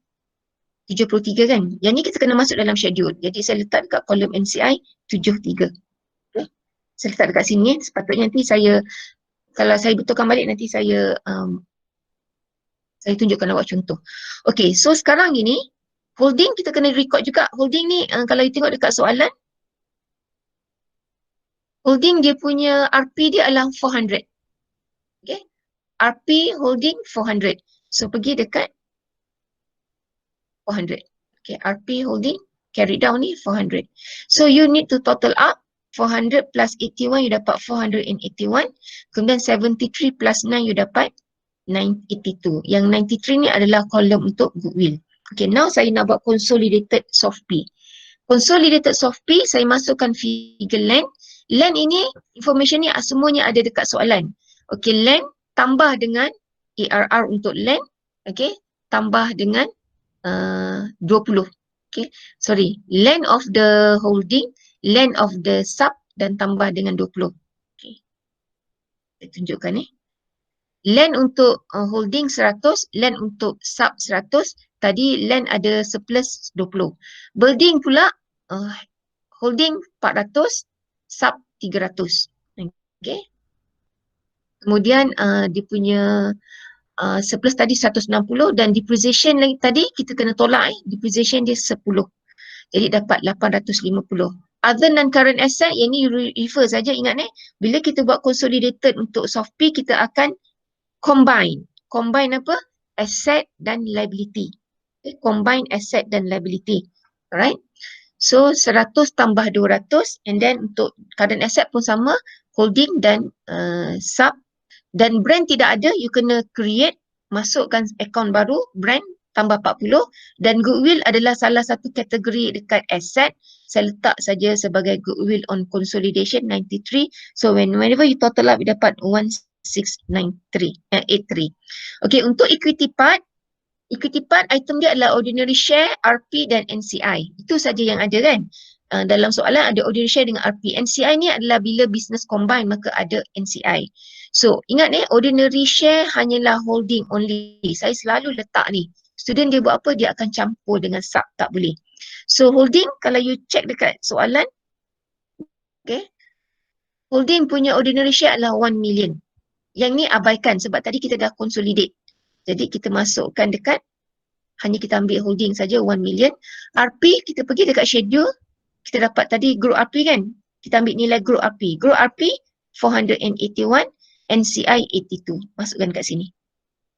73 kan? Yang ni kita kena masuk dalam schedule. Jadi saya letak dekat kolom NCI 73. Okay. Saya letak dekat sini. Sepatutnya nanti saya, kalau saya betulkan balik nanti saya tunjukkan awak contoh. Okay, so sekarang ini holding kita kena record juga. Holding ni kalau you tengok dekat soalan, holding dia punya RP dia adalah 400. Okay. RP holding 400. So pergi dekat 400. Okay, RP holding carry down ni 400. So you need to total up 400 plus 81, you dapat 481. Kemudian 73 plus 9, you dapat 982. Yang 93 ni adalah kolom untuk goodwill. Okay, now saya nak buat consolidated soft P. Consolidated soft P, saya masukkan figure land. Land ini, information ni semuanya ada dekat soalan. Okay, land tambah dengan ARR untuk land. Okay, tambah dengan 20. Okay, sorry. Land of the holding, land of the sub dan tambah dengan 20. Okay, saya tunjukkan ni. Land untuk holding 100, land untuk sub 100. Tadi land ada surplus 20. Building pula holding 400, sub 300. Okay. Kemudian dia punya surplus tadi 160 dan depreciation lagi tadi kita kena tolak depreciation dia 10. Jadi dapat 850. Other non-current asset, yang ni refer saja, ingat bila kita buat consolidated untuk soft P kita akan combine. Combine apa? Asset dan liability. Okay, combine asset dan liability. Alright. So 100 tambah 200 and then untuk current asset pun sama, holding dan sub Dan brand tidak ada, you kena create, masukkan akaun baru, brand tambah 40, dan goodwill adalah salah satu kategori dekat asset. Saya letak saja sebagai goodwill on consolidation 93. So whenever you total up, you dapat 1693, 83. Okay, untuk equity part item dia adalah ordinary share, RP dan NCI. Itu saja yang ada kan. Dalam soalan ada ordinary share dengan RP. NCI ni adalah bila business combine maka ada NCI. So ingat ordinary share hanyalah holding only. Saya selalu letak ni. Student dia buat apa? Dia akan campur dengan sub, tak boleh. So holding, kalau you check dekat soalan, okay, holding punya ordinary share adalah 1 million. Yang ni abaikan sebab tadi kita dah consolidate. Jadi kita masukkan dekat, hanya kita ambil holding saja 1 million. RP, kita pergi dekat schedule, kita dapat tadi group RP kan. Kita ambil nilai group RP. Group RP 481, NCI 82. Masukkan kat sini.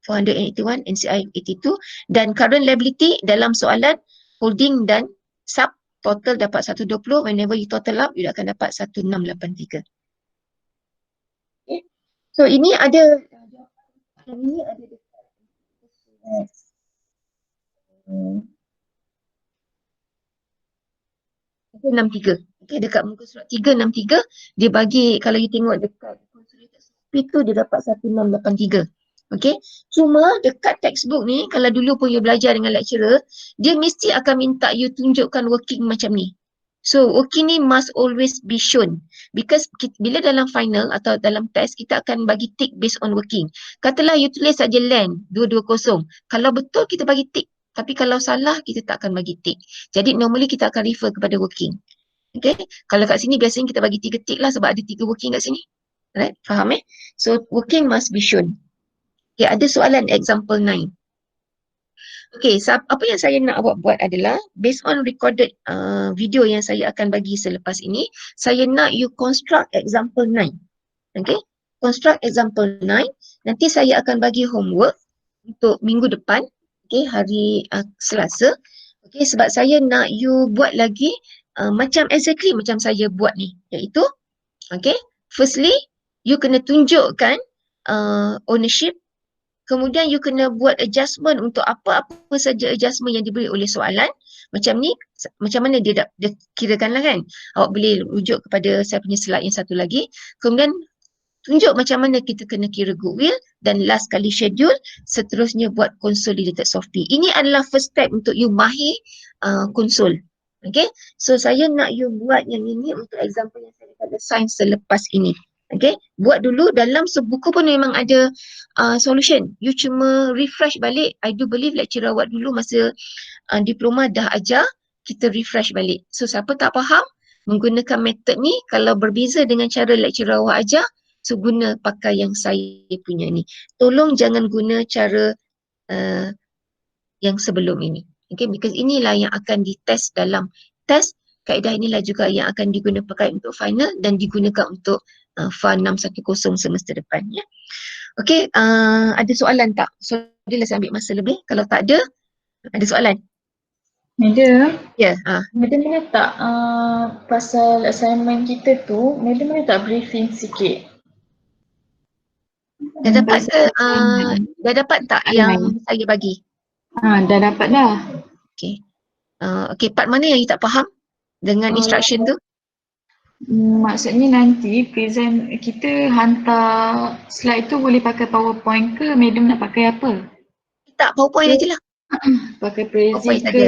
481, NCI 82. Dan current liability dalam soalan holding dan sub total dapat 120. Whenever you total up, you akan dapat 1683. Okay. So ini ada, ini ada dekat 63. Okay, dekat muka surat 363 dia bagi, kalau you tengok dekat itu dia dapat 1683. Okay, cuma dekat textbook ni kalau dulu pun you belajar dengan lecturer, dia mesti akan minta you tunjukkan working macam ni. So working ni must always be shown because bila dalam final atau dalam test kita akan bagi tick based on working. Katalah you tulis saja land 220. Kalau betul kita bagi tick. Tapi kalau salah, kita tak akan bagi tick. Jadi normally kita akan refer kepada working. Okay. Kalau kat sini biasanya kita bagi 3 tick lah sebab ada 3 working kat sini. Right? Faham So working must be shown. Okay, ada soalan example 9. Okay, apa yang saya nak awak buat adalah based on recorded video yang saya akan bagi selepas ini, saya nak you construct example 9. Okay. Construct example 9. Nanti saya akan bagi homework untuk minggu depan. Okay, hari Selasa. Okay, sebab saya nak you buat lagi macam exactly macam saya buat ni. Iaitu, okay, firstly, you kena tunjukkan ownership. Kemudian you kena buat adjustment untuk apa-apa saja adjustment yang diberi oleh soalan. Macam ni, macam mana dia kirakan lah kan. Awak boleh rujuk kepada saya punya slide yang satu lagi. Kemudian, tunjuk macam mana kita kena kira goodwill dan last kali schedule, seterusnya buat consolidated SOFP. Ini adalah first step untuk you mahir konsol. Okay, so saya nak you buat yang ini untuk example yang saya dekat assign selepas ini. Okay, buat dulu dalam sebuku pun memang ada solution. You cuma refresh balik. I do believe lecturer awak dulu masa diploma dah ajar, kita refresh balik. So siapa tak faham menggunakan method ni, kalau berbeza dengan cara lecturer awak ajar, so guna pakai yang saya punya ni. Tolong jangan guna cara yang sebelum ini. Okay, because inilah yang akan ditest dalam test. Kaedah inilah juga yang akan digunakan pakai untuk final dan digunakan untuk FAR 610 semester depan. Ya. Okay, ada soalan tak? So, dia saya ambil masa lebih. Kalau tak ada soalan? Madam, Ya. Madam boleh tak pasal assignment kita tu, Madam boleh tak briefing sikit? Dah dapat ke? Dah dapat tak yang saya bagi? Dah dapat dah. Okay. Okay, part mana yang you tak faham dengan instruction tu? Maksudnya nanti present kita hantar slide tu boleh pakai PowerPoint ke Madam nak pakai apa? Tak, PowerPoint aje lah. Pakai Prezi PowerPoint ke? saja.